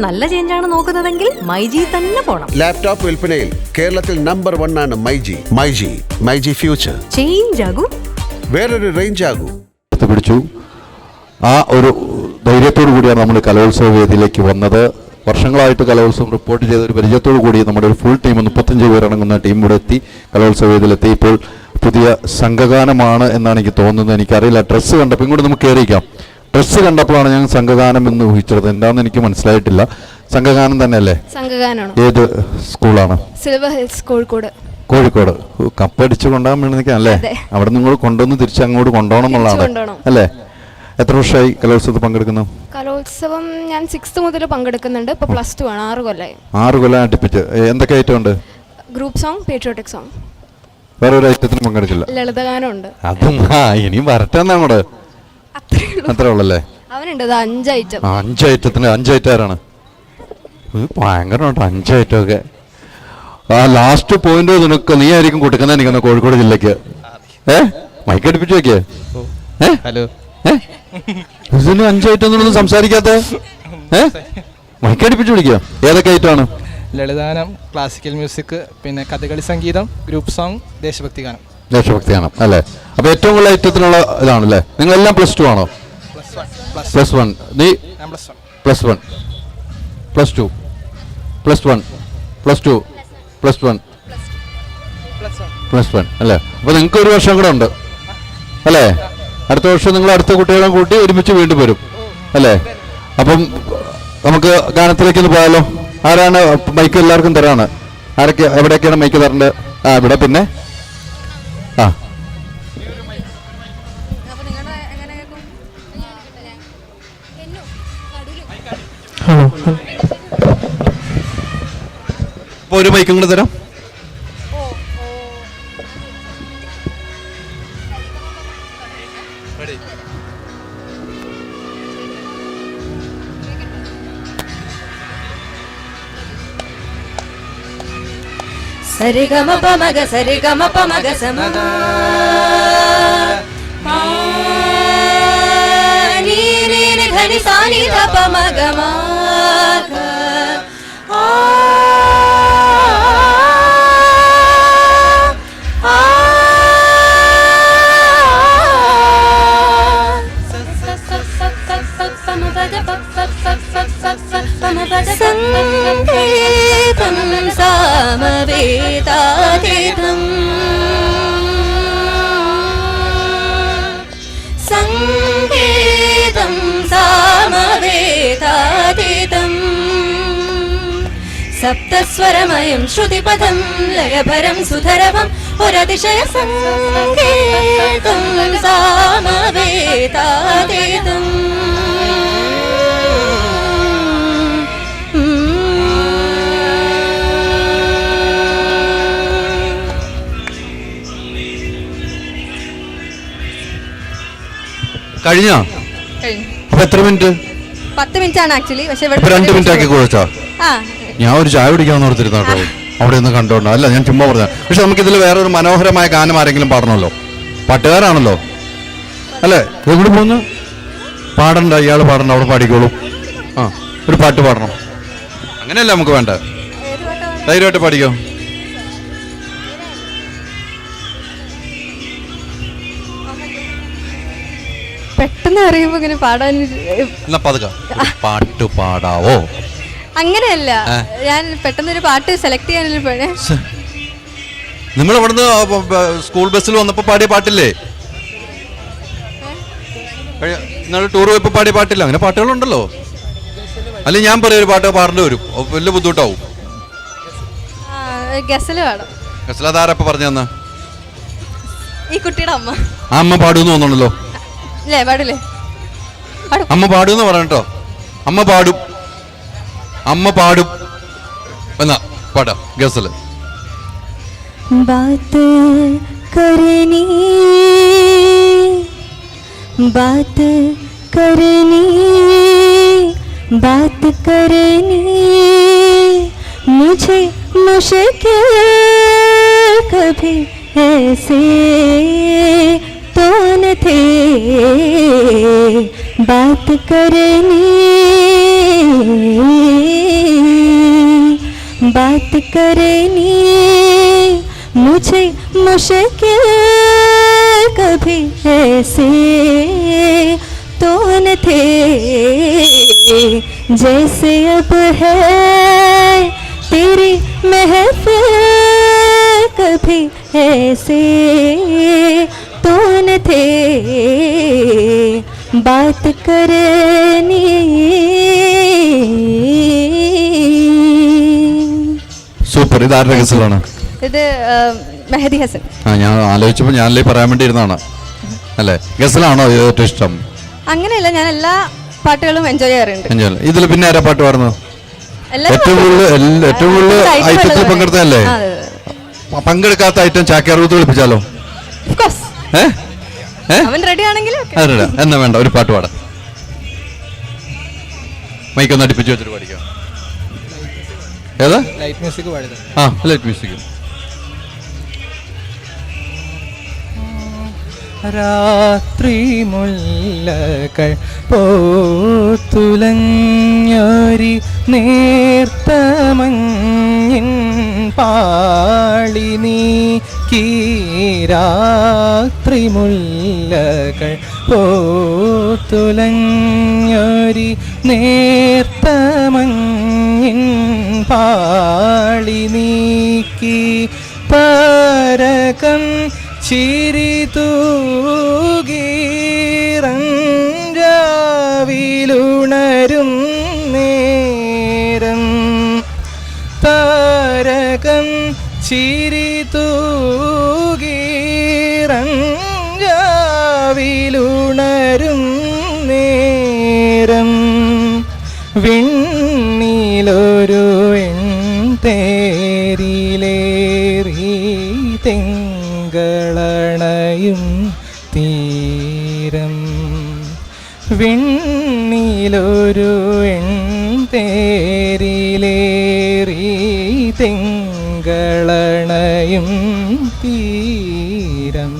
നല്ല ചേഞ്ചാണ് നോക്കുന്നതെങ്കിൽ മൈജി തന്നെ പോണം. ലാപ്ടോപ്പ് വിൽപ്പനയിൽ കേരളത്തിൽ നമ്പർ 1 ആണ് മൈജി ഫ്യൂച്ചർ. ചേഞ്ച് ആകൂ, വേറൊരു റേഞ്ച് ആകൂ. പിടിച്ചു. ആ ഒരു ധൈര്യത്തോടു കൂടിയാണ് നമ്മൾ കലോത്സവ വേദിയിലേക്ക് വന്നത്. വർഷങ്ങളായിട്ട് കലോത്സവം റിപ്പോർട്ട് ചെയ്ത ഒരു പരിചയത്തോടു കൂടി നമ്മുടെ ഒരു ഫുൾ ടീം 35 പേരടങ്ങുന്ന ടീം ഇവിടെ എത്തി, കലോത്സവ വേദിയിലെത്തി. ഇപ്പോൾ പുതിയ സംഘഗാനമാണ് എന്നാണ് എനിക്ക് തോന്നുന്നത്. എനിക്കറിയില്ല, ഡ്രസ്സ് കണ്ടപ്പോൾ ഇങ്ങോട്ട് നമുക്ക് കയറിയിരിക്കാം. ഡ്രസ്സ് കണ്ടപ്പോഴാണ് ഞാൻ സംഘഗാനം എന്ന് ഊഹിച്ചത്. എന്താണെന്ന് എനിക്ക് മനസ്സിലായിട്ടില്ല. സംഘഗാനം തന്നെയല്ലേ? സംഘഗാനമാണ്. ഏത് സ്കൂളാണ്? Silver hills, Kozhikode. കപ്പടിച്ച് കൊണ്ടുപോകാൻ വേണ്ടി അല്ലേ? അവിടെ നിങ്ങൾ കൊണ്ടുവന്ന് തിരിച്ച് അങ്ങോട്ട് കൊണ്ടുപോകണം എന്നുള്ളതാണ് അല്ലേ? എത്ര വർഷമായി കലോത്സവത്തിൽ പങ്കെടുക്കുന്നു? കലോത്സവം ഞാൻ 6th മുതൽ പങ്കെടുക്കുന്നുണ്ട്. ഇപ്പോൾ +2 ആണ്. 6 കൊല്ലമായി. 6 കൊല്ലം അടുപ്പിച്ച്. എന്തൊക്കെ ഐറ്റം ഉണ്ട്? Group song, patriotic song. വേറെ ഒരു ഐറ്റത്തിനും പങ്കെടുക്കില്ല? ലളിതഗാനം ഉണ്ട്. അതും ഇനിയും വരട്ടെ അങ്ങോട്ട്. അത്രേ ഉള്ളല്ലേ? അവനുണ്ട് 5 ഐറ്റം. 5 ഐറ്റത്തിന് 5 ഐറ്റം ആരാണ്? ഭയങ്കരമായിട്ട് 5 ഐറ്റം ഒക്കെ. ആ ലാസ്റ്റ് പോയിന്റ് നിനക്ക് നീ ആയിരിക്കും കൊടുക്കുന്നത് എനിക്കൊന്ന് കോഴിക്കോട് ജില്ലക്ക്. മൈക്ക് അടുപ്പിച്ച് വെക്കേ. ഹലോ, 5 ഐറ്റം ഒന്നും സംസാരിക്കാത്ത മൈക്ക് അടുപ്പിച്ച് വിളിക്കുക. ഏതൊക്കെ ഐറ്റമാണ്? ലളിതഗാനം, ക്ലാസിക്കൽ മ്യൂസിക്, പിന്നെ കഥകളി സംഗീതം, ഗ്രൂപ്പ് സോങ്, ദേശഭക്തി ഗാനം അല്ലേ? അപ്പൊ ഏറ്റവും കൂടുതൽ ഐറ്റത്തിനുള്ള ഇതാണല്ലേ? നിങ്ങളെല്ലാം +2 ആണോ? +1. നീ +1, +2, +1, +2, +1 അല്ലേ? അപ്പൊ നിങ്ങൾക്ക് ഒരു വർഷം കൂടെ ഉണ്ട് അല്ലേ? അടുത്ത വർഷം നിങ്ങൾ അടുത്ത കുട്ടികളെ കൂട്ടി ഒരുമിച്ച് വീണ്ടും വരും അല്ലേ? അപ്പം നമുക്ക് ഗാനത്തിലേക്ക് ഒന്ന് പോയാലോ? ആരാണ് മൈക്ക്? എല്ലാവർക്കും തരാണ്. ആരൊക്കെ എവിടെയൊക്കെയാണ് മൈക്ക് തരേണ്ടത്? ഇവിടെ പിന്നെ ഒരു മൈക്കും കൂടെ തരാം. സരിഗമപമഗ സരിഗമപമഗ സമ നീ ധനി സാനി ധപമഗ മഗ സംഗീതം സാമവേദാതീതം സംഗീതം സാമവേദാതീതം സപ്തസ്വരമയം ശ്രുതിപദം ലയഭരം സുധരവം ഒരതിശയ സംഗീതം സാമവേദാതീതം. കഴിഞ്ഞോ? അപ്പൊ എത്ര മിനിറ്റ്? 10 മിനിറ്റ് ആണ് ആക്ച്വലി. പക്ഷെ 2 മിനിറ്റ് ആക്കി കുഴച്ചോ? ഞാൻ ഒരു ചായ കുടിക്കാന്ന് ഓർത്തിരുന്നു കേട്ടോ. അവിടെ നിന്ന് കണ്ടോണ്ടോ? അല്ല, ഞാൻ ചുമ്മാ പറഞ്ഞ. പക്ഷെ നമുക്കിതിൽ വേറൊരു മനോഹരമായ ഗാനം ആരെങ്കിലും പാടണമല്ലോ. പാട്ടുകാരാണല്ലോ അല്ലേ? എവിടെ പോന്ന് പാടണ്ട, ഇയാൾ പാടണ്ട, അവിടെ പാടിക്കോളൂ. ഒരു പാട്ട് പാടണം. അങ്ങനെയല്ല നമുക്ക് വേണ്ട. ധൈര്യമായിട്ട് പാടിക്കോ. പെട്ടെന്ന് അറിയുമ്പോ ഇങ്ങനെ പാടാൻ പാട്ട് പാടാവോ? അങ്ങനെയല്ല, ഞാൻ പെട്ടെന്നൊരു പാട്ട് സെലക്ട് ചെയ്യാനല്ലേ പോണേ. നിങ്ങൾ ഇവിടുന്ന് സ്കൂൾ ബസ്സിൽ വന്നപ്പോ പാടിയ പാട്ടില്ലേ? നിങ്ങൾ ടൂർ പോയപ്പോ പാടിയ പാട്ടില്ല? അങ്ങനെ പാട്ടുകളുണ്ടല്ലോ. അല്ലെങ്കിൽ ഞാൻ പറയാം, ഒരു പാട്ട് പാടേണ്ടി വരും, വലിയ ബുദ്ധിമുട്ടാവും. ഗസല് പാടാം. ഗസൽ അതാരപ്പ പറഞ്ഞു തന്ന? ഈ കുട്ടിയുടെ അമ്മ. അമ്മ പാടുമെന്ന് തോന്നുന്നുണ്ടല്ലോ. പാടില്ലേ? അമ്മ പാടുമെന്ന് പറഞ്ഞോ. അമ്മ പാടും എന്നാ പാടാ ഗസല്. ബാത്ത് കരനി मुझे मुश्किल कभी ऐसे तो न थे बात करनी बात करनी मुझे मुश्किल कभी ऐसे तो न थे जैसे अब है तेरी महफिल कभी ऐसे तो न थे बात करनी. സൂപ്പർ. ഇത് ആരുടെ ഗസലാണ്? ഇത് മെഹദി ഹസൻ. ആ, ഞാൻ ആലോചിച്ചപ്പോൾ ഞാനല്ലേ പറയാൻ വേണ്ടി ഇരുന്നാണ് അല്ലേ. ഗസലാണോ ഏറ്റവും ഇഷ്ടം? അങ്ങനെയല്ല, ഞാൻ എല്ലാ പാട്ടുകളും എൻജോയ് ചെയ്യാറുണ്ട്. ഇതിൽ പിന്നെ ആരാ പാട്ട് പാടുന്നത്? എല്ലാവരും ഏറ്റവും കൂടുതൽ ഐറ്റത്തിൽ പങ്കെടുത്തല്ലേ? അതെ, പങ്കെടുക്കാത്ത ഐറ്റം ചാക്യാർകൂത്ത് വിളിപ്പിച്ചാലോ? of course. അവൻ റെഡി ആണെങ്കിൽ അതെ. എന്നാ വേണ്ട, ഒരു പാട്ട് പാടാം. മൈക്കൊന്ന് അടുപ്പിച്ച് വെച്ചിട്ട് പാടിക്കാം. ഏതാ? ലൈറ്റ് മ്യൂസിക് പാടിയത്. ആ, ലൈറ്റ് മ്യൂസിക്. രാത്രി മുല്ലകൾ പോത്തുലഞ്ഞൊരി നേർത്തമഞ്ഞിൻ പാളി നീക്കി. രാത്രി മുല്ലകൾ പോത്തുലഞ്ഞൊരി നേർത്തമഞ്ഞിൻ പാളി നീക്കി. പരകം ചിരി തൂകീറഞ്ചാവിലുണരും നേരം. താരകം ചിരി തൂകീറഞ്ചാവിലുണരും നേരം. വിണ്ണിലൊരു തേരിലേറി തിങ്കളണയും തീരം. വിണ്ണിലൊരു തേരിലേറി തിങ്കളണയും തീരം.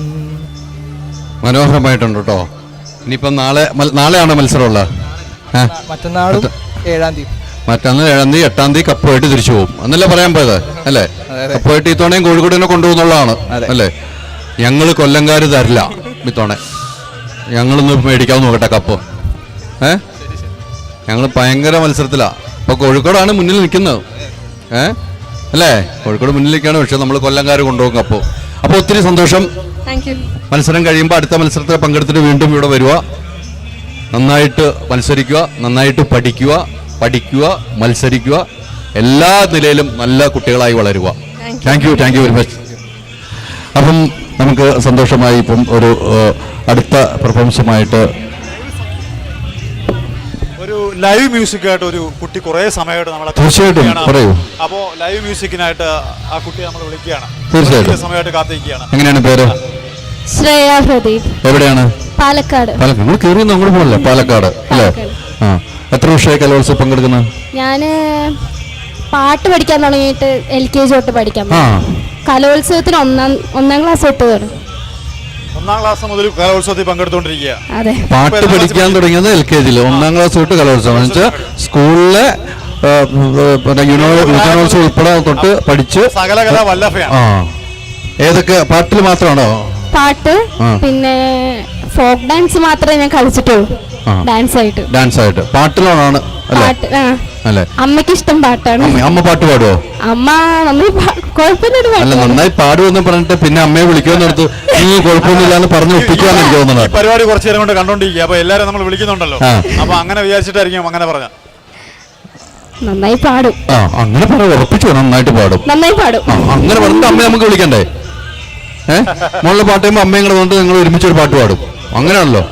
മനോഹരമായിട്ടുണ്ട് കേട്ടോ. ഇനിയിപ്പം നാളെയാണോ മത്സരമുള്ളത്? മറ്റന്നാളും 7-ാം തീയതി. മറ്റന്ന് 7-ാം തീയതി 8-ാം തീയതി കപ്പുമായിട്ട് തിരിച്ചു പോകും എന്നല്ലേ പറയാൻ പോയത് അല്ലേ? കപ്പുമായിട്ട് ഇത്തവണയും കോഴിക്കോടിനെ കൊണ്ടുപോകുന്നുള്ളതാണ് അല്ലേ? ഞങ്ങൾ കൊല്ലംകാർ തരില്ല ഇത്തവണ. ഞങ്ങളൊന്ന് മേടിക്കാമെന്ന് നോക്കട്ടെ കപ്പ്. ഞങ്ങൾ ഭയങ്കര മത്സരത്തിലാണ്. ഇപ്പോൾ കോഴിക്കോടാണ് മുന്നിൽ നിൽക്കുന്നത് അല്ലേ? കോഴിക്കോട് മുന്നിലേക്കാണ്, പക്ഷെ നമ്മൾ കൊല്ലംകാർ കൊണ്ടുപോകും കപ്പ്. അപ്പോൾ ഒത്തിരി സന്തോഷം. Thank you. മത്സരം കഴിയുമ്പോൾ അടുത്ത മത്സരത്തിൽ പങ്കെടുത്തിട്ട് വീണ്ടും ഇവിടെ വരിക. നന്നായിട്ട് മത്സരിക്കുക, നന്നായിട്ട് പഠിക്കുക, മത്സരിക്കുക, എല്ലാ നിലയിലും നല്ല കുട്ടികളായി വളരുക. Thank you very much. അപ്പം നമുക്ക് സന്തോഷമായി ഇപ്പം ഒരു അടുത്ത പെർഫോമൻസുമായിട്ട് ഒരു ലൈവ് മ്യൂസിക്കായിട്ട് ഒരു കുട്ടി കുറേ സമയമായിട്ട് നമ്മളെ തീർച്ചയായിട്ടും പറയൂ. അപ്പോൾ ലൈവ് മ്യൂസിക്കിനായിട്ട് ആ കുട്ടിയെ നമ്മൾ വിളിക്കുകയാണ്. തീർച്ചയായിട്ടും സമയമായിട്ട് കാത്തിരിക്കുകയാണ്. എങ്ങനെയാണ് പേര്? ശ്രേയ പ്രദീപ്. എവിടെയാണ്? പാലക്കാട്. നിങ്ങൾ കയറി അങ്ങോട്ട് പോകല്ലേ? പാലക്കാട് അല്ലേ? ആ, എത്ര വർഷമായി കലോത്സവം പങ്കെടുക്കുന്നത്? ഞാൻ പാട്ട് പഠിക്കാൻ തുടങ്ങിയിട്ട് LKG തൊട്ട് പഠിക്കാൻ. കലോത്സവത്തിന് ഒന്നാം ക്ലാസ് തൊട്ട് തുടങ്ങി. 1-ാം ക്ലാസ് മുതൽ കലോത്സവത്തിൽ പങ്കെടുത്തുകൊണ്ടിരിക്കുക. അതെ. പാട്ട് പഠിക്കാൻ തുടങ്ങിയത് LKG-യിൽ, 1-ാം ക്ലാസ് തൊട്ട് കലോത്സവം എന്ന് വെച്ചാൽ സ്കൂളിലെ യുവജനോത്സവം ഉൾപ്പെടെ തൊട്ട് പഠിച്ച് സകലകല വല്ലഭയാണ്. ഏതൊക്കെ പാട്ടിൽ മാത്രമാണോ? പാട്ട് പിന്നെ ഫോക്ക് ഡാൻസ് മാത്രമേ ഞാൻ കളിച്ചിട്ടുള്ളൂ. ഡാൻസ് ആയിട്ട് പാട്ടിലാണ് അല്ലേ? അമ്മയ്ക്ക് ഇഷ്ടം പാട്ടാണ്. അമ്മ പാട്ട് പാടുവോ? അമ്മ നന്നായി അല്ല, നന്നായി പാടുമെന്ന് പറഞ്ഞിട്ട് പിന്നെ അമ്മയെ വിളിക്കുമെന്ന് എടുത്ത് നീ കുഴപ്പമൊന്നുമില്ലാന്ന് പറഞ്ഞു ഒപ്പിക്കാന്ന് എനിക്ക് തോന്നുന്നത്. പരിപാടി കുറച്ചു നേരം കൊണ്ട് കണ്ടോണ്ടിരിക്കുക. അപ്പൊ എല്ലാരും നമ്മൾ വിളിക്കുന്നുണ്ടല്ലോ, അപ്പൊ അങ്ങനെ വിചാരിച്ചിട്ടായിരിക്കും അങ്ങനെ പറഞ്ഞ. നന്നായി പാടും. അങ്ങനെ പറയാം, ഉറപ്പിച്ചു നന്നായിട്ട് പാടും. അങ്ങനെ പറഞ്ഞിട്ട് അമ്മയെ നമുക്ക് വിളിക്കണ്ടേ? മോളിലെ പാട്ട് ചെയ്യുമ്പോൾ അമ്മയും കൂടെ വന്നിട്ട് നിങ്ങൾ ഒരുമിച്ചൊരു പാട്ട് പാടും. അങ്ങനെയാണല്ലോ.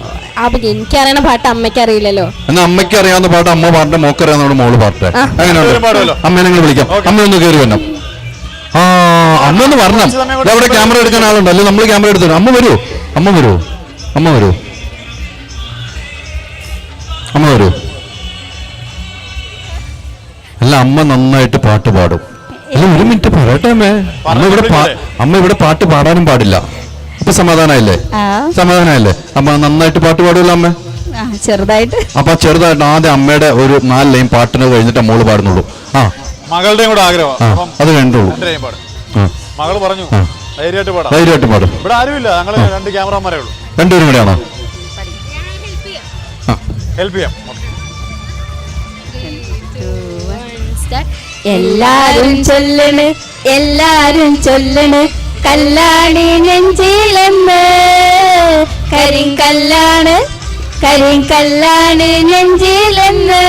അപ്പൊ എനിക്കറിയണ പാട്ട് അമ്മയ്ക്ക് അറിയില്ലല്ലോ. എന്നാ അമ്മയ്ക്ക് അറിയാവുന്ന പാട്ട് അമ്മ പാട്ട്, മോക്കറിയാവുന്ന മോള് പാട്ട്. അങ്ങനെയുണ്ട്. അമ്മയെ നിങ്ങൾ വിളിക്കാം. അമ്മ ഒന്ന് കയറി വരണം. അമ്മ ഒന്ന് വരണം. അവിടെ ക്യാമറ എടുക്കാൻ ആളുണ്ട്, അല്ലെ നമ്മൾ ക്യാമറ എടുത്തു. അമ്മ വരൂ. അല്ല, അമ്മ നന്നായിട്ട് പാട്ട് പാടും. അല്ല, ഒരു മിനിറ്റ് പറയട്ടെ അമ്മേ. അമ്മ ഇവിടെ പാട്ട് പാടാനും പാടില്ല. ഇപ്പൊ സമാധാനമായില്ലേ? അമ്മ നന്നായിട്ട് പാട്ട് പാടുമല്ലോ അമ്മ? ചെറുതായിട്ട്. അപ്പൊ ചെറുതായിട്ട് ആദ്യം അമ്മയുടെ ഒരു 4 ലൈൻ പാട്ടിന് കഴിഞ്ഞിട്ട് മോള് പാടുന്നുള്ളൂ. മകളുടെയും കൂടെ ആഗ്രഹം. ആ, അപ്പം അത് രണ്ടുള്ളൂ. രണ്ടുപേരെയും പാടും. ആ, മകള് പറഞ്ഞു ധൈര്യമായിട്ട് പാടാം. ധൈര്യമായിട്ട് പാടും. ഇവിടെ ആരുമില്ല, ഞങ്ങൾ 2 ക്യാമറമാരേ ഉള്ളൂ. രണ്ടുപേരും കൂടെയാണോ? ആ, ഹെൽപ്പ് ചെയ്യാം. എല്ലാരും ചൊല്ലണ് കല്യാണി നെഞ്ചിലെന്ന് കരിങ്കല്ലാണ് നെഞ്ചിലെന്ന്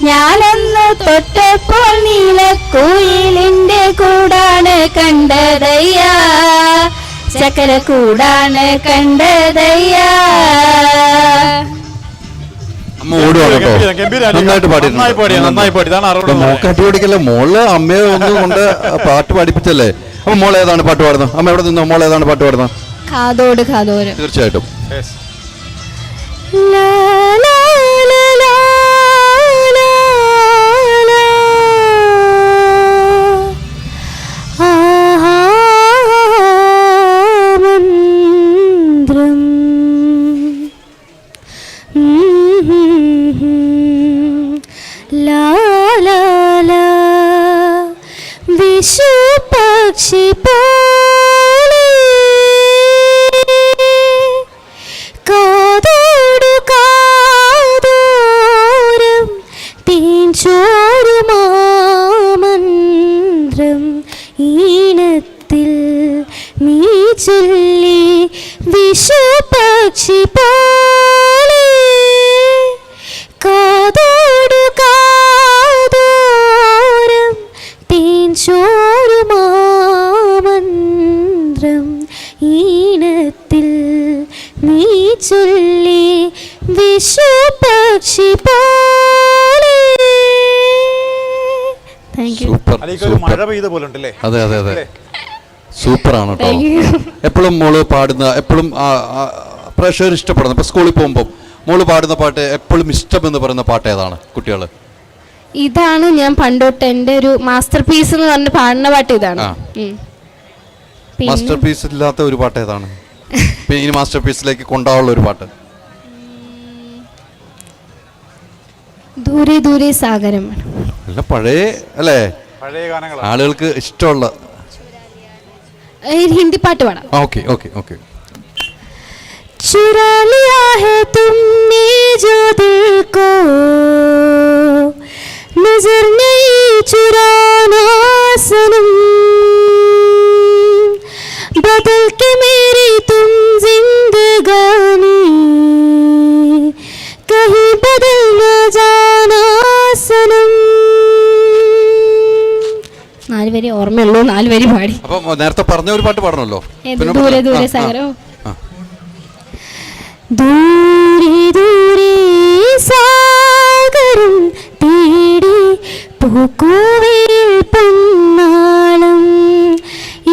ഞാനന്ന് തൊട്ടപ്പോൾ നീലക്കുയിലിന്റെ കൂടാണ് കണ്ടതയ്യാ ചക്കര കൂടാണ് കണ്ടതയ്യാ. അമ്മ ഓടുവാണ് കേട്ടോ. നന്നായിട്ട് നന്നായി പാടി. ഇതാണ് അറിവ്. മോക്കട്ടി പഠിക്കല്ലേ, മോള് അമ്മയെ ഒന്ന് കൊണ്ട് പാട്ട് പഠിപ്പിച്ചല്ലേ. അപ്പൊ മോൾ ഏതാണ് പാട്ട് പാടുന്നത്? അമ്മ എവിടെ നിന്നോ മോൾ ഏതാണ് പാട്ട് പാടുന്നത്? കാതോട് കാതോരം. തീർച്ചയായിട്ടും. Yes. ലാ ലാ ലാ ലാ ലാ ലാ. ആഹാ മന്ത്രം. ലാ ലാ ലാ വിഷു പക്ഷി പോലെ കാതോടു കാതോരം തേൻചോരുമാമന്ത്രം ഈണത്തിൽ നീ ചൊല്ലി വിഷു പക്ഷി പോലെ കാതോടു കാതോരം തേൻചോരുമാമന്ത്രം ഈണത്തിൽ നീ ചൊല്ലി വിഷു പക്ഷി പോലെ. Thank you. സൂപ്പർ അലിക്ക് ഒരു മഴ പെയ്ത പോലെ ഉണ്ടല്ലേ? അതെ അതെ അതെ, സൂപ്പറാണ് കേട്ടോ. Thank you. എപ്പോഴും മോള് പാടുന്ന, എപ്പോഴും പ്രേക്ഷകർ ഇഷ്ടപ്പെടുന്ന, ഇപ്പൊ സ്കൂളിൽ പോകുമ്പോൾ മോള് പാടുന്ന പാട്ട് എപ്പോഴും ഇഷ്ടമെന്ന് പറയുന്ന പാട്ട് ഏതാണ് കുട്ടികൾ? ഇതാണ് ഞാൻ പണ്ടോട്ട് എൻ്റെ ഒരു മാസ്റ്റർ പീസ് എന്ന് പറഞ്ഞ് പാടുന്ന പാട്ട് ഇതാണ്. ആ. പിന്നെ മാസ്റ്റർ പീസ് ഇല്ലാത്ത ഒരു പാട്ട് ഏതാണ്? പിന്നെ ഇനി മാസ്റ്റർ പീസിലേക്ക് കൊണ്ടുപോകാനുള്ള ഒരു പാട്ട്? ദൂരെ ദൂരെ സാഗരമാണ്. അല്ല പഴയ അല്ലേ, പഴയ ഗാനങ്ങളാണ്. ആളുകൾക്ക് ഇഷ്ടമുള്ള ഹിന്ദി പാട്ട് പാടാം. Okay okay okay. चुरा लिया है तुमने जो दिल को नजर नहीं चुराना सनम बदल के मेरी तुम जिंदगानी कहीं बदल न जाना सनम. 4 വരി ഓർമ്മയുള്ളൂ, 4 വരി പാടി. അപ്പൊ നേരത്തെ പറഞ്ഞ ഒരു പാട്ട് പാടണമല്ലോ. ദൂരെ ദൂരെ സാഗരം. ആ. ദൂരെ ദൂരെ സാഗരം തേടി പൂക്കുവയിൽ പൊന്നാളം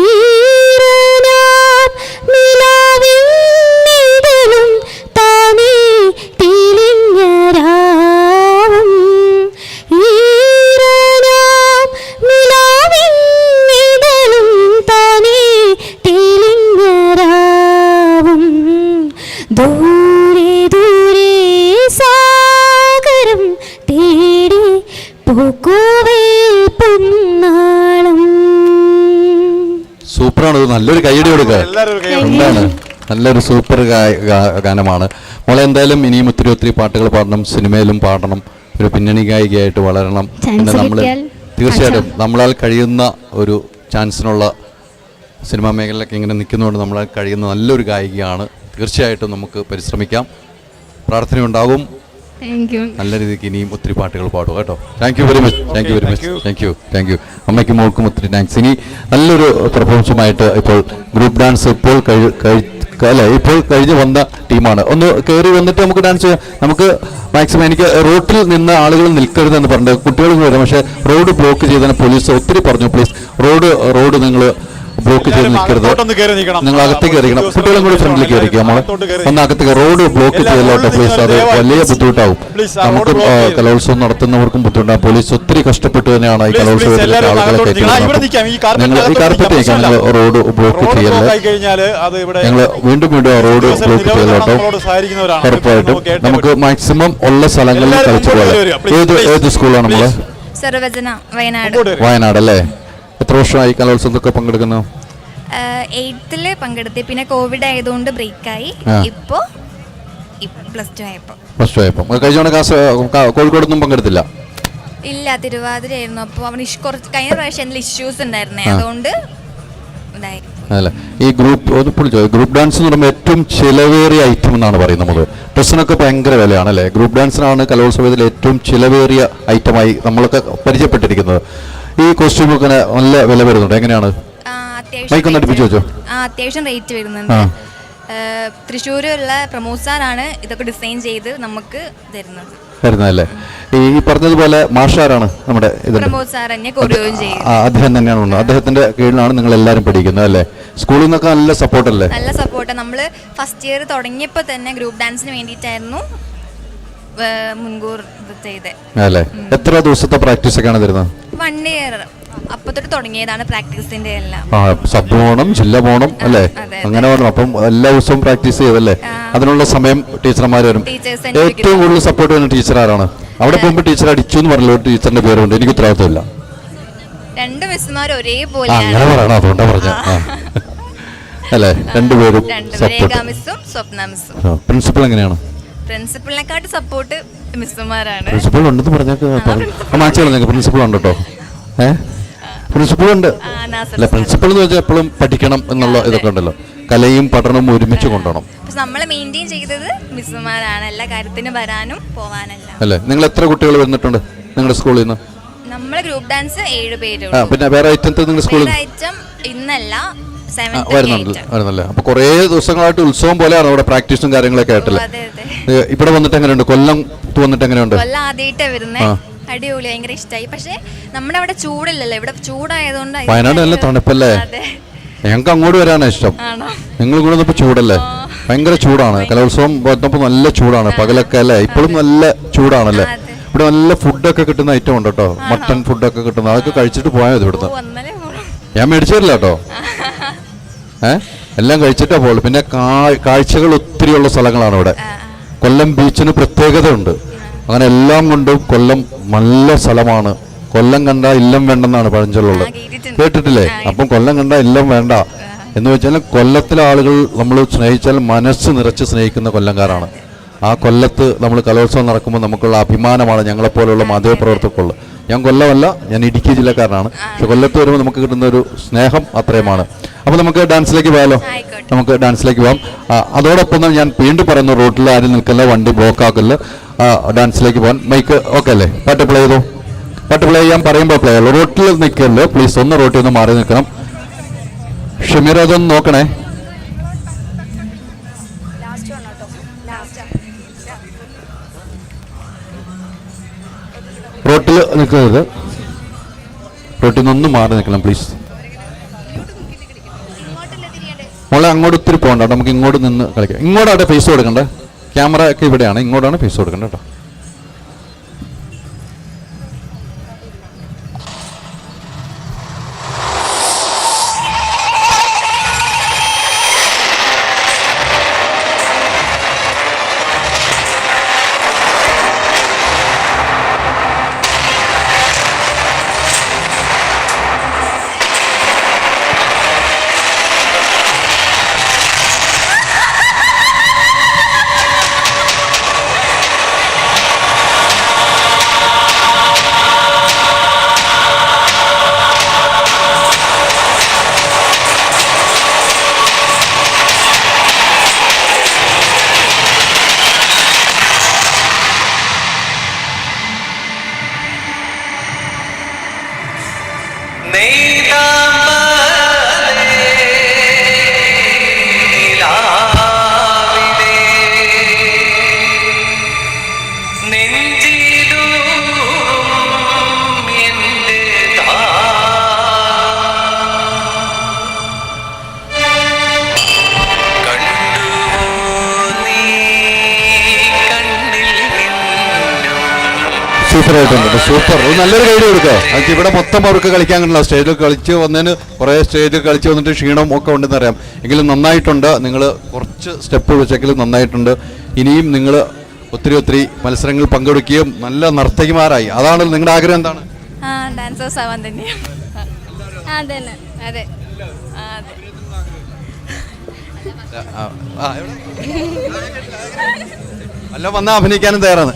ഈറനാം നിലാവിൻ നിഴലും താനേ തെളിഞ്ഞ രാവും ഈറനാം നിലാവിൻ നിഴലും താനേ തെളിഞ്ഞ രാവും ദൂരെ ദൂരെ സാഗരം തേടി പൂക്കുവയിൽ പൊന്നാളം. സൂപ്പറാണ്. ഇത് നല്ലൊരു കൈയടി കൊടുക്കുക. എല്ലാവരും ഒരു കൈ എന്താണ്, നല്ലൊരു സൂപ്പർ ഗാനമാണ് മോളെ. എന്തായാലും ഇനിയും ഒത്തിരി ഒത്തിരി പാട്ടുകൾ പാടണം, സിനിമയിലും പാടണം, ഒരു പിന്നണി ഗായികയായിട്ട് വളരണം. പിന്നെ നമ്മൾ തീർച്ചയായിട്ടും നമ്മളാൽ കഴിയുന്ന ഒരു ചാൻസിനുള്ള സിനിമാ മേഖലയിലൊക്കെ ഇങ്ങനെ നിൽക്കുന്നതുകൊണ്ട് നമ്മളാൽ കഴിയുന്ന നല്ലൊരു ഗായികയാണ്. തീർച്ചയായിട്ടും നമുക്ക് പരിശ്രമിക്കാം, പ്രാർത്ഥനയുണ്ടാകും. Thank you. നല്ല രീതിക്ക് ഇനിയും ഒത്തിരി പാട്ടുകൾ പാടുക കേട്ടോ. Thank you very much. Thank you very much. Thank you. അമ്മയ്ക്കും മോൾക്കും ഒത്തിരി താങ്ക്സ്. ഇനി നല്ലൊരു പെർഫോമൻസുമായിട്ട് ഇപ്പോൾ ഗ്രൂപ്പ് ഡാൻസ് ഇപ്പോൾ ഇപ്പോൾ കഴിഞ്ഞ് വന്ന ടീമാണ്. ഒന്ന് കയറി വന്നിട്ട് നമുക്ക് ഡാൻസ് ചെയ്യാം. നമുക്ക് മാക്സിമം എനിക്ക് റോട്ടിൽ നിന്ന് ആളുകൾ നിൽക്കരുതെന്ന് പറഞ്ഞത് കുട്ടികളും വരാം, പക്ഷേ റോഡ് ബ്ലോക്ക് ചെയ്തതിന് പോലീസ് ഒത്തിരി പറഞ്ഞു. പ്ലീസ് റോഡ് നിങ്ങൾ ബ്ലോക്ക് ചെയ്ത് നിൽക്കരുത്, നിങ്ങൾ അകത്തേക്ക് കയറിക്കണം. കുട്ടികളും കൂടി ഫ്രണ്ടിലേക്ക് കയറിക്കുക. നമ്മളെ ഒന്ന് അകത്തേക്ക് റോഡ് ബ്ലോക്ക് ചെയ്യലോട്ടെ പ്ലീസ്. അത് വലിയ ബുദ്ധിമുട്ടാവും. നമുക്കും കലോത്സവം നടത്തുന്നവർക്കും ബുദ്ധിമുട്ടാവും. പോലീസ് ഒത്തിരി കഷ്ടപ്പെട്ട് തന്നെയാണ് ഈ കലോത്സവത്തിലേക്ക് ആളുകളെ കയറ്റുന്നത്. നിങ്ങൾ ഈ കാർപ്പറ്റ് നിൽക്കാം, നിങ്ങൾ റോഡ് ബ്ലോക്ക് ചെയ്യല്ലേ. ഞങ്ങൾ വീണ്ടും റോഡ് ബ്ലോക്ക് ചെയ്യലോട്ടോ. ഉറപ്പായിട്ടും നമുക്ക് മാക്സിമം ഉള്ള സ്ഥലങ്ങളിൽ കളിച്ചു പോകാം. ഏത് സ്കൂളാണ് നമ്മള്? സർവജന വയനാട്. വയനാട് അല്ലേ? എത്ര വർഷമായി കലോത്സവത്തൊക്കെ പങ്കെടുക്കുന്നു? 8th പങ്കെടുത്തി, പിന്നെ കോവിഡ് ആയതുകൊണ്ട് ബ്രേക്കായി. ഇപ്പോ +2 ആയപ്പോ. കഴിഞ്ഞ കോഴിക്കോടൊന്നും പങ്കെടുത്തില്ല? ഇല്ല, തിരുവാതിര ആയിരുന്നു. അപ്പോൾ അവന് കഴിഞ്ഞ പ്രാവശ്യം എന്തെങ്കിലും ഇഷ്യൂസ് ഉണ്ടായിരുന്നേ, അതുകൊണ്ട് ഇതായി. അല്ല, ഈ ഗ്രൂപ്പ് ഡാൻസ് എന്ന് പറയുമ്പോൾ ഏറ്റവും ചിലവേറിയ ഐറ്റം എന്നാണ് പറയുന്നത്. നമുക്ക് ഡ്രസ്സിനൊക്കെ ഭയങ്കര വിലയാണ് അല്ലേ? ഗ്രൂപ്പ് ഡാൻസിനാണ് കലോത്സവത്തിൽ ഏറ്റവും ചിലവേറിയ ഐറ്റമായി നമ്മളൊക്കെ പരിചയപ്പെട്ടിരിക്കുന്നത്. ഈ കോസ്റ്റ്യൂമൊക്കെ നല്ല വില വരുന്നുണ്ട്, എങ്ങനെയാണ്? അത്യാവശ്യം റേറ്റ് വരുന്നുണ്ട്. തൃശ്ശൂരുള്ള പ്രമോദ് ഇതൊക്കെ ഡിസൈൻ ചെയ്ത് നമുക്ക് തരുന്നതല്ലേ? ഈ പറഞ്ഞതുപോലെ മാഷാരാണ് നമ്മുടെ അദ്ദേഹം തന്നെയാണ്. അദ്ദേഹത്തിന്റെ കീഴിലാണ് നിങ്ങൾ എല്ലാവരും പഠിക്കുന്നത് അല്ലേ? സ്കൂളിൽ നിന്നൊക്കെ നല്ല സപ്പോർട്ടല്ലേ? നല്ല സപ്പോർട്ട്. നമ്മള് ഫസ്റ്റ് ഇയർ തുടങ്ങിയപ്പോ തന്നെ ഗ്രൂപ്പ് ഡാൻസിന് വേണ്ടിയിട്ടായിരുന്നു മുൻകൂർ ചെയ്തേ അല്ലേ? എത്ര ദിവസത്തെ പ്രാക്ടീസ് ഒക്കെയാണ് തരുന്നത്? 1 year അപ്പൊ തൊട്ട് തുടങ്ങിയതാണ് പ്രാക്ടീസിന്റെ എല്ലാം. സബ് പോകണം, ജില്ല പോകണം അല്ലേ? അങ്ങനെ വേണം. അപ്പം എല്ലാ ദിവസവും പ്രാക്ടീസ് ചെയ്തല്ലേ? അതിനുള്ള സമയം ടീച്ചർമാർ വരും. ഏറ്റവും കൂടുതൽ സപ്പോർട്ട് ചെയ്യുന്ന ടീച്ചർ ആരാണ്? അവിടെ പോകുമ്പോൾ ടീച്ചർ അടിച്ചു എന്ന് പറഞ്ഞല്ലോ, ടീച്ചറിന്റെ പേരുണ്ട്, എനിക്ക് ഉത്തരവാദിത്തമില്ല. 2 മിസ്സുമാർ ഒരേപോലെ അങ്ങനെ പറയണം, അതുകൊണ്ടാ പറഞ്ഞ അല്ലേ? രണ്ടുപേരും പ്രിൻസിപ്പൽ എങ്ങനെയാണ്? പ്രിൻസിപ്പലിനെക്കാട്ട് സപ്പോർട്ട് മിസ്സുമാരാണ്. പ്രിൻസിപ്പൾ ഉണ്ടെന്ന് പറഞ്ഞാൽ പ്രിൻസിപ്പൾ ഉണ്ട് കേട്ടോ. പ്രിൻസിപ്പൾ ഉണ്ട് അല്ല? പ്രിൻസിപ്പൾ എന്ന് വെച്ചാൽ എപ്പോഴും പഠിക്കണം എന്നുള്ള ഇതൊക്കെ ഉണ്ടല്ലോ. കലയും പഠനവും ഒരുമിച്ച് കൊണ്ടുപോകണം. നമ്മളെ മെയിൻറ്റെയിൻ ചെയ്തത് മിസ്സുമാരാണ്, എല്ലാ കാര്യത്തിനും വരാനും പോവാനല്ല അല്ലേ? നിങ്ങൾ എത്ര കുട്ടികൾ വന്നിട്ടുണ്ട് നിങ്ങളുടെ സ്കൂളിൽ നിന്ന്? നമ്മളെ ഗ്രൂപ്പ് ഡാൻസ് 7 പേര്. പിന്നെ വേറെ ഐറ്റം നിങ്ങളുടെ സ്കൂളിൽ ഇന്നല്ല വരുന്നല്ലേ? അപ്പൊ കുറേ ദിവസങ്ങളായിട്ട് ഉത്സവം പോലെയാണ് അവിടെ പ്രാക്ടീസും കാര്യങ്ങളൊക്കെ ആയിട്ടല്ലേ? ഇവിടെ വന്നിട്ട് എങ്ങനെയുണ്ട്? കൊല്ലം വന്നിട്ട് എങ്ങനെയുണ്ട്? കൊല്ലം ആദ്യമായിട്ടാ വരുന്നേ. അടിപൊളി, ഭയങ്കര ഇഷ്ടമായി. പക്ഷെ നമ്മുടെ അവിടെ ചൂടില്ലല്ലോ, ഇവിടെ ചൂടായതുകൊണ്ട്. വയനാട് നല്ല തണുപ്പല്ലേ? ഞങ്ങൾക്ക് അങ്ങോട്ട് വരാനാണ് ഇഷ്ടം. നിങ്ങൾ കൂടെ വന്നപ്പോ ചൂടല്ലേ? ഭയങ്കര ചൂടാണ്. കലോത്സവം വന്നപ്പോ നല്ല ചൂടാണ് പകലൊക്കെ അല്ലേ? ഇപ്പോഴും നല്ല ചൂടാണല്ലേ? ഇവിടെ നല്ല ഫുഡൊക്കെ കിട്ടുന്ന ഐറ്റം ഉണ്ട് കേട്ടോ. മട്ടൺ ഫുഡൊക്കെ കിട്ടുന്ന, അതൊക്കെ കഴിച്ചിട്ട് പോയാൽ മതി. ഇവിടുന്ന് ഞാൻ മേടിച്ചു തരില്ല കേട്ടോ. എല്ലാം കഴിച്ചിട്ടാ പോകുള്ളൂ. പിന്നെ കാഴ്ചകൾ ഒത്തിരിയുള്ള സ്ഥലങ്ങളാണ് ഇവിടെ. കൊല്ലം ബീച്ചിന് പ്രത്യേകതയുണ്ട്. അങ്ങനെ എല്ലാം കൊണ്ടും കൊല്ലം നല്ല സ്ഥലമാണ്. കൊല്ലം കണ്ട ഇല്ലം വേണ്ടെന്നാണ് പഴഞ്ചൊല്ലുള്ളത്, കേട്ടിട്ടില്ലേ? അപ്പം കൊല്ലം കണ്ട ഇല്ലം വേണ്ട എന്ന് വെച്ചാൽ കൊല്ലത്തിലെ ആളുകൾ നമ്മൾ സ്നേഹിച്ചാൽ മനസ്സ് നിറച്ച് സ്നേഹിക്കുന്ന കൊല്ലംകാരാണ്. ആ കൊല്ലത്ത് നമ്മൾ കലോത്സവം നടക്കുമ്പോൾ നമുക്കുള്ള അഭിമാനമാണ് ഞങ്ങളെപ്പോലുള്ള മാധ്യമപ്രവർത്തകർക്കുള്ളത്. ഞാൻ കൊല്ലമല്ല, ഞാൻ ഇടുക്കി ജില്ലക്കാരനാണ്. പക്ഷെ കൊല്ലത്ത് വരുമ്പോൾ നമുക്ക് കിട്ടുന്ന ഒരു സ്നേഹം അത്രയുമാണ്. അപ്പോൾ നമുക്ക് ഡാൻസിലേക്ക് പോയാലോ? നമുക്ക് ഡാൻസിലേക്ക് പോകാം. അതോടൊപ്പം ഞാൻ വീണ്ടും പറയുന്നു, റോട്ടിൽ ആരും നിൽക്കില്ല, വണ്ടി ബ്ലോക്ക് ആക്കില്ല. ഡാൻസിലേക്ക് പോകാൻ മൈക്ക് ഓക്കെ അല്ലേ? പാട്ട് പ്ലേ ചെയ്തോ? പാട്ട് പ്ലേ ചെയ്യാൻ പറയുമ്പോൾ പ്ലേ ചെയ്യുള്ളൂ. റോട്ടിൽ നിൽക്കല്ലോ പ്ലീസ്, ഒന്ന് റോട്ടിൽ നിന്ന് മാറി നിൽക്കണം. ഷമീർ അതൊന്ന് നോക്കണേ. റോട്ടിൽ നിൽക്കരുത്, റോട്ടിൽ നിന്നൊന്ന് മാറി നിൽക്കണം പ്ലീസ്. മോളെ അങ്ങോട്ട് ഒത്തിരി പോകണ്ട, നമുക്ക് ഇങ്ങോട്ട് നിന്ന് കളിക്കാം. ഇങ്ങോട്ടാണ് ഫേസ് കൊടുക്കണ്ടേ? ക്യാമറ ഒക്കെ ഇവിടെയാണ്, ഇങ്ങോട്ടാണ് ഫേസ് കൊടുക്കണ്ടേ കേട്ടോ. സൂപ്പറായിട്ടുണ്ട്, സൂപ്പർ. നല്ലൊരു ഗൈഡ് കൊടുക്കുക. അത് ഇവിടെ മൊത്തം അവർക്ക് കളിക്കാൻ കണ്ടില്ല. സ്റ്റേജിൽ കളിച്ച് വന്നതിന് കുറേ സ്റ്റേജിൽ കളിച്ച് വന്നിട്ട് ക്ഷീണം ഒക്കെ ഉണ്ടെന്ന് അറിയാം. എങ്കിലും നന്നായിട്ടുണ്ട്. നിങ്ങൾ കുറച്ച് സ്റ്റെപ്പ് വെച്ചെങ്കിലും നന്നായിട്ടുണ്ട്. ഇനിയും നിങ്ങൾ ഒത്തിരി മത്സരങ്ങൾ പങ്കെടുക്കുകയും നല്ല നർത്തകിമാരായി. അതാണ് നിങ്ങളുടെ ആഗ്രഹം? എന്താണ് ആ ഡാൻസേഴ്സ് ആവാൻ തന്നെയാണ്. അതെ അതെ അതെ. അല്ല വന്നാൽ അഭിനയിക്കാനും തയ്യാറാണ്.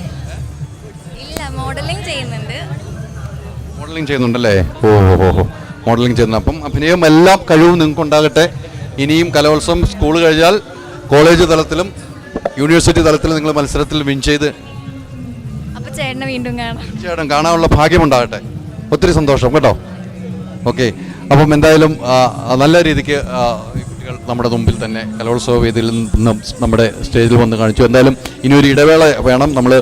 ഇല്ല, മോഡലിംഗ് ചെയ്യുന്നുണ്ട്. മോഡലിംഗ് ചെയ്യുന്നുണ്ടല്ലേ? ഓ ഓ ഓ മോഡലിംഗ് ചെയ്യുന്നു. അപ്പം അഭിനയം എല്ലാം കഴിവും നിങ്ങൾക്ക് ഉണ്ടാകട്ടെ. ഇനിയും കലോത്സവം സ്കൂൾ കഴിഞ്ഞാൽ കോളേജ് തലത്തിലും യൂണിവേഴ്സിറ്റി തലത്തിലും നിങ്ങൾ മത്സരത്തിൽ വിൻ ചെയ്ത് അപ്പോൾ ചേട്ടനെ വീണ്ടും കാണാം. ചേട്ടൻ കാണാനുള്ള ഭാഗ്യമുണ്ടാകട്ടെ. ഒത്തിരി സന്തോഷം കേട്ടോ. ഓക്കെ, അപ്പം എന്തായാലും നല്ല രീതിക്ക് ഈ കുട്ടികൾ നമ്മുടെ മുമ്പിൽ തന്നെ കലോത്സവ വേദിയിൽ നിന്നും നമ്മുടെ സ്റ്റേജിൽ വന്ന് കാണിച്ചു. എന്തായാലും ഇനിയൊരു ഇടവേള വേണം. നമ്മൾ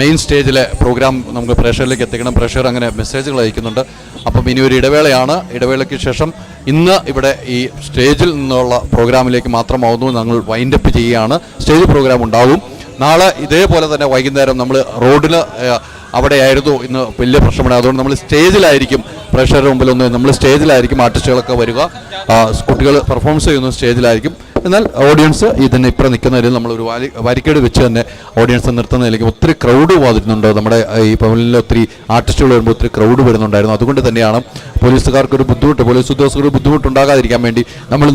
മെയിൻ സ്റ്റേജിലെ പ്രോഗ്രാം നമുക്ക് പ്രേക്ഷകരിലേക്ക് എത്തിക്കണം. പ്രേക്ഷകർ അങ്ങനെ മെസ്സേജുകൾ അയക്കുന്നുണ്ട്. അപ്പം ഇനിയൊരു ഇടവേളയാണ്. ഇടവേളയ്ക്ക് ശേഷം ഇന്ന് ഇവിടെ ഈ സ്റ്റേജിൽ നിന്നുള്ള പ്രോഗ്രാമിലേക്ക് മാത്രമാവുന്നു ഞങ്ങൾ വൈൻഡപ്പ് ചെയ്യുകയാണ്. സ്റ്റേജ് പ്രോഗ്രാം ഉണ്ടാവും. നാളെ ഇതേപോലെ തന്നെ വൈകുന്നേരം നമ്മൾ റോഡിൽ അവിടെയായിരുന്നു ഇന്ന് വലിയ പ്രശ്നമാണ്. അതുകൊണ്ട് നമ്മൾ സ്റ്റേജിലായിരിക്കും, പ്രേക്ഷകരുടെ മുമ്പിലൊന്ന് നമ്മൾ സ്റ്റേജിലായിരിക്കും ആർട്ടിസ്റ്റുകളൊക്കെ വരിക. കുട്ടികൾ പെർഫോമൻസ് ചെയ്യുന്ന സ്റ്റേജിലായിരിക്കും. എന്നാൽ ഓഡിയൻസ് ഇതിന് ഇപ്പം നിൽക്കുന്നതിൽ നമ്മളൊരു വരിക്കേട് വെച്ച് തന്നെ ഓഡിയൻസ് നിർത്തുന്നതിലേക്ക് ഒത്തിരി ക്രൗഡ് വന്നിരുന്നുണ്ട്. നമ്മുടെ ഈ പവലിൽ ഒത്തിരി ആർട്ടിസ്റ്റുകൾ വരുമ്പോൾ ഒത്തിരി ക്രൗഡ് വരുന്നുണ്ടായിരുന്നു. അതുകൊണ്ട് തന്നെയാണ് പോലീസുകാർക്കൊരു ബുദ്ധിമുട്ട്, പോലീസ് ഉദ്യോഗസ്ഥർക്ക് ബുദ്ധിമുട്ടുണ്ടാകാതിരിക്കാൻ വേണ്ടി നമ്മൾ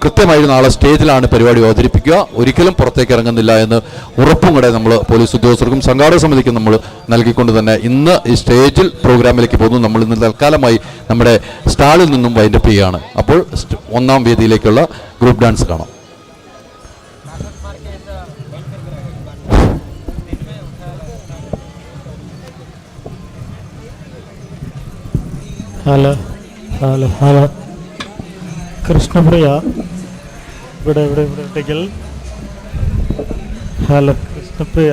കൃത്യമായി നാളെ സ്റ്റേജിലാണ് പരിപാടി അവതരിപ്പിക്കുക. ഒരിക്കലും പുറത്തേക്ക് ഇറങ്ങുന്നില്ല എന്ന് ഉറപ്പും കൂടെ നമ്മൾ പോലീസ് ഉദ്യോഗസ്ഥർക്കും സംഘാടക സമിതിക്കും നമ്മൾ നൽകിക്കൊണ്ട് തന്നെ ഇന്ന് ഈ സ്റ്റേജിൽ പ്രോഗ്രാമിലേക്ക് പോകുന്നു. നമ്മൾ ഇന്ന് തൽക്കാലമായി നമ്മുടെ സ്റ്റാളിൽ നിന്നും വൈൻഡപ്പ് ചെയ്യുകയാണ്. അപ്പോൾ ഒന്നാം വേദിയിലേക്കുള്ള ഗ്രൂപ്പ് ഡാൻസ് കാണാം. ഹലോ ഹലോ ഹലോ കൃഷ്ണപ്രിയ ഇവിടെ ഹലോ കൃഷ്ണപ്രിയ